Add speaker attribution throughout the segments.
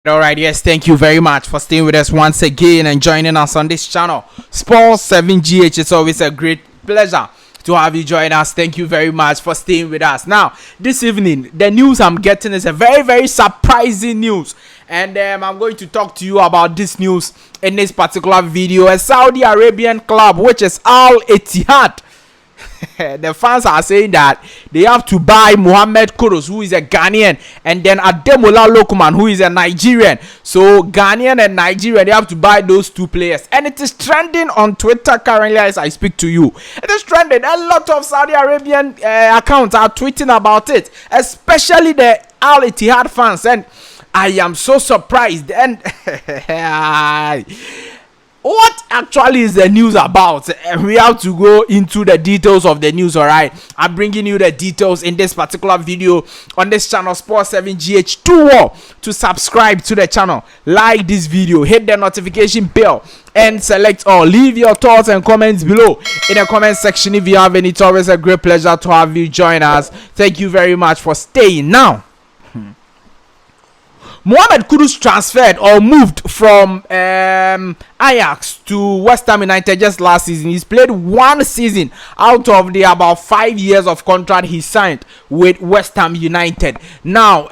Speaker 1: All right, yes, thank you very much for staying with us once again and joining us on this channel, Sports 7GH. It's always a great pleasure to have you join us. Thank you very much for staying with us. Now, this evening, the news I'm getting is a very, very surprising news. And I'm going to talk to you about this news in this particular video. A Saudi Arabian club, which is Al Ittihad. The fans are saying that they have to buy Mohammed Kudus, who is a Ghanaian, and then Ademola Lookman, who is a Nigerian. So Ghanaian and Nigerian, they have to buy those two players, and it is trending on Twitter currently as I speak to you. It is trending. A lot of Saudi Arabian accounts are tweeting about it, especially the Al Ittihad fans, and I am so surprised. And what actually is the news about? We have to go into the details of the news. All right, I'm bringing you the details in this particular video on this channel, Sports 7GH. To subscribe to the channel, like this video, hit the notification bell, and select all. Leave your thoughts and comments below in the comment section if you have any. It's always a great pleasure to have you join us. Thank you very much for staying. Now, Mohammed Kudus transferred or moved from Ajax to West Ham United just last season. He's played one season out of the about 5 years of contract he signed with West Ham United. Now,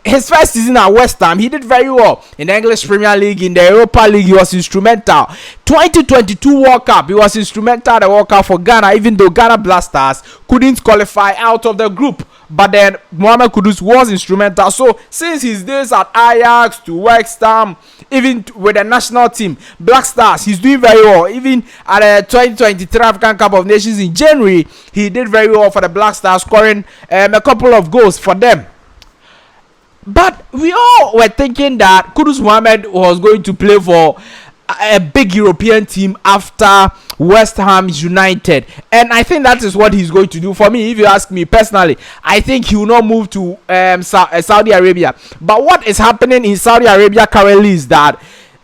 Speaker 1: his first season at West Ham, he did very well in the English Premier League. In the Europa League, he was instrumental. 2022 World Cup, he was instrumental at the World Cup for Ghana, even though Ghana Blasters couldn't qualify out of the group. But then Mohammed Kudus was instrumental. So since his days at Ajax to West Ham, even with the national team, Black Stars, he's doing very well. Even at the 2023 African Cup of Nations in January, he did very well for the Black Stars, scoring a couple of goals for them. But we all were thinking that Kudus Mohammed was going to play for a big European team after West Ham United, and I think that is what he's going to do. For me, if you ask me personally, I think he will not move to Saudi Arabia. But what is happening in Saudi Arabia currently is that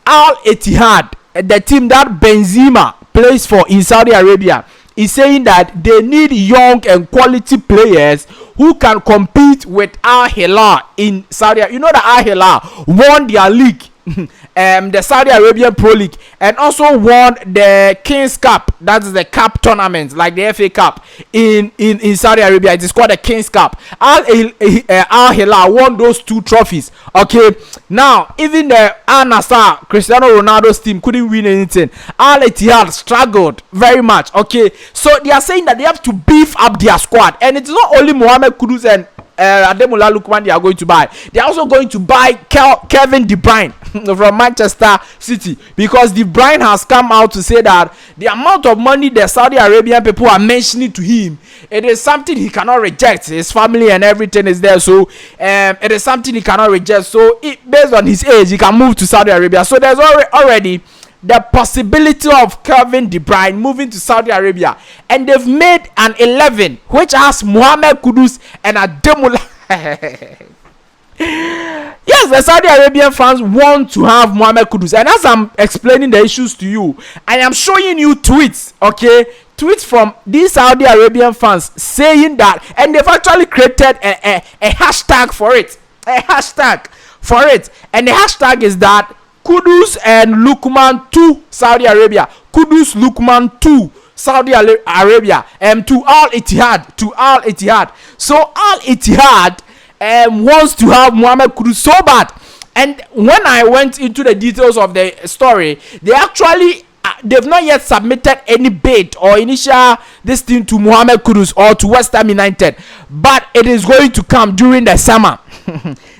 Speaker 1: Al Ittihad, the team that Benzema plays for in Saudi Arabia, is saying that they need young and quality players who can compete with Al Hilal in Saudi Arabia. You know that Al Hilal won their league, the Saudi Arabian Pro League, and also won the Kings Cup. That is the cup tournament, like the FA Cup in Saudi Arabia. It is called the Kings Cup. Al Hilal won those two trophies. Okay, now even the Al Nassr, Cristiano Ronaldo's team, couldn't win anything. Al Ittihad struggled very much. Okay, so they are saying that they have to beef up their squad, and it's not only Mohammed Kudus and Ademola Lookman they are going to buy. They are also going to buy Kevin De Bruyne from Manchester City, because De Bruyne has come out to say that the amount of money the Saudi Arabian people are mentioning to him, it is something he cannot reject. His family and everything is there, so it is something he cannot reject. So based on his age, he can move to Saudi Arabia. So there's already the possibility of Kevin De Bruyne moving to Saudi Arabia, and they've made an 11 which has Mohammed Kudus and Ademola. Yes, the Saudi Arabian fans want to have Mohammed Kudus, and as I'm explaining the issues to you, I am showing you tweets, okay, tweets from these Saudi Arabian fans saying that, and they've actually created a hashtag for it, and the hashtag is that Kudus and Lookman to Saudi Arabia. Kudus Lookman to Saudi Arabia. To Al Ittihad. So Al Ittihad wants to have Mohammed Kudus so bad. And when I went into the details of the story, they actually they've not yet submitted any bid or initial this thing to Mohammed Kudus or to West Ham United, but it is going to come during the summer.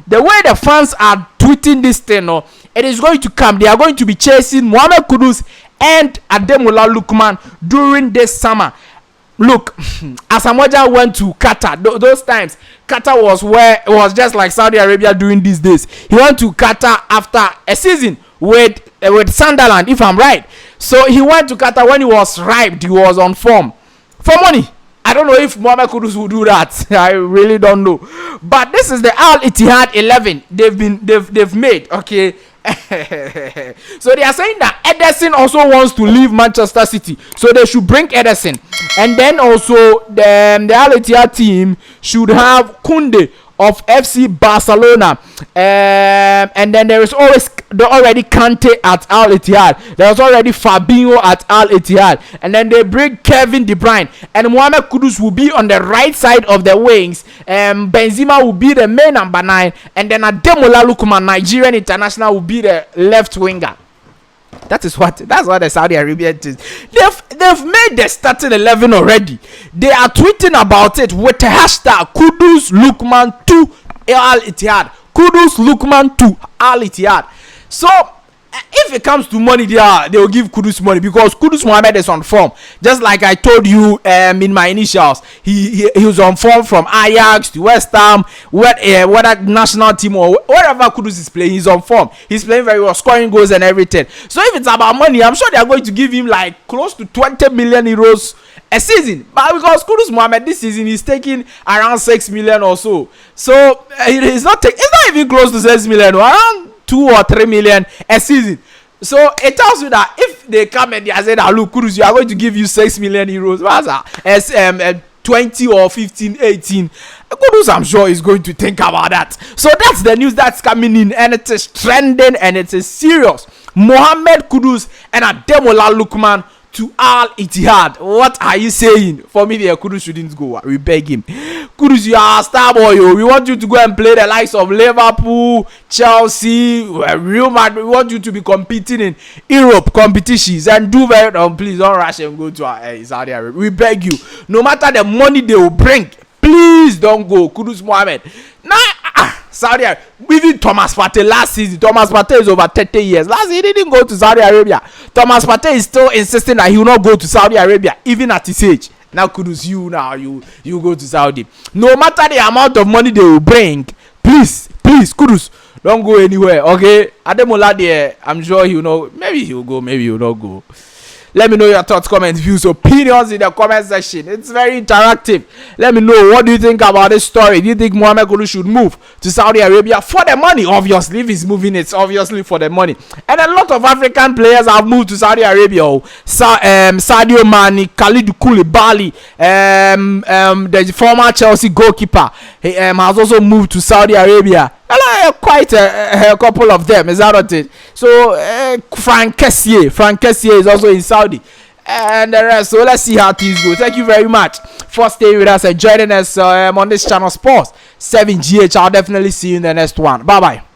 Speaker 1: The way the fans are tweeting this thing, it is going to come. They are going to be chasing Mohammed Kudus and Ademola Lookman during this summer. Look, Asamoah went to Qatar. Those times, Qatar was where it was just like Saudi Arabia during these days. He went to Qatar after a season with Sunderland, if I'm right. So he went to Qatar when he was ripe. He was on form for money. I don't know if Mohammed Kudus will do that. I really don't know. But this is the Al Ittihad 11 they've made. Okay. So they are saying that Ederson also wants to leave Manchester City, so they should bring Ederson, and then also the Al Ittihad team should have Kunde of FC Barcelona. And then there is already Kante at Al Ittihad. There's already Fabinho at Al Ittihad. And then they bring Kevin De Bruyne. And Mohammed Kudus will be on the right side of the wings. Benzema will be the main number 9. And then Ademola Lookman, Nigerian international, will be the left winger. That's what the Saudi Arabian team. They've made the starting 11 already. They are tweeting about it with the hashtag Kudus Lookman to Al Ittihad. Kudus Lookman to Al Ittihad. So if it comes to money, they will give Kudus money because Kudus Mohammed is on form. Just like I told you in my initials, he was on form from Ajax to West Ham, whether national team or wherever Kudus is playing, he's on form. He's playing very well, scoring goals and everything. So if it's about money, I'm sure they are going to give him like close to 20 million euros a season. But because Kudus Mohammed this season is taking around 6 million or so, so it's not even close to 6 million, around 2 or 3 million a season. So it tells you that if they come and they say that, look, Kudus, you are going to give you 6 million euros as 20 or 15, 18, Kudus, I'm sure, is going to think about that. So that's the news that's coming in, and it is trending and it is serious. Mohammed Kudus and Ademola Lookman to Al Ittihad. What are you saying? For me, the Kudus shouldn't go. We beg him. Kudus, you are a star boy. We want you to go and play the likes of Liverpool, Chelsea, Real Madrid. We want you to be competing in Europe competitions and do very well. Please don't rush and go to Saudi Arabia. We beg you. No matter the money they will bring, please don't go. Kudus Mohammed. Saudi Arabia. Even Thomas Partey last season. Thomas Partey is over 30 years. Last season, he didn't go to Saudi Arabia. Thomas Partey is still insisting that he will not go to Saudi Arabia, even at his age. Now, Kudus, you go to Saudi. No matter the amount of money they will bring, please, Kudus, don't go anywhere, okay? Ademola there, I'm sure he'll know. Maybe he'll go, maybe he'll not go. Let me know your thoughts, comments, views, opinions in the comment section. It's very interactive. Let me know, what do you think about this story? Do you think Mohammed Kudus should move to Saudi Arabia for the money? Obviously, if he's moving, it's obviously for the money. And a lot of African players have moved to Saudi Arabia. Sadio Mane, Khalidou Koulibaly, the former Chelsea goalkeeper, he has also moved to Saudi Arabia. Quite a couple of them, is that not it? So Frank Kessié is also in Saudi, and the rest. So let's see how things go. Thank you very much for staying with us and joining us on this channel, Sports 7GH. I'll definitely see you in the next one. Bye bye.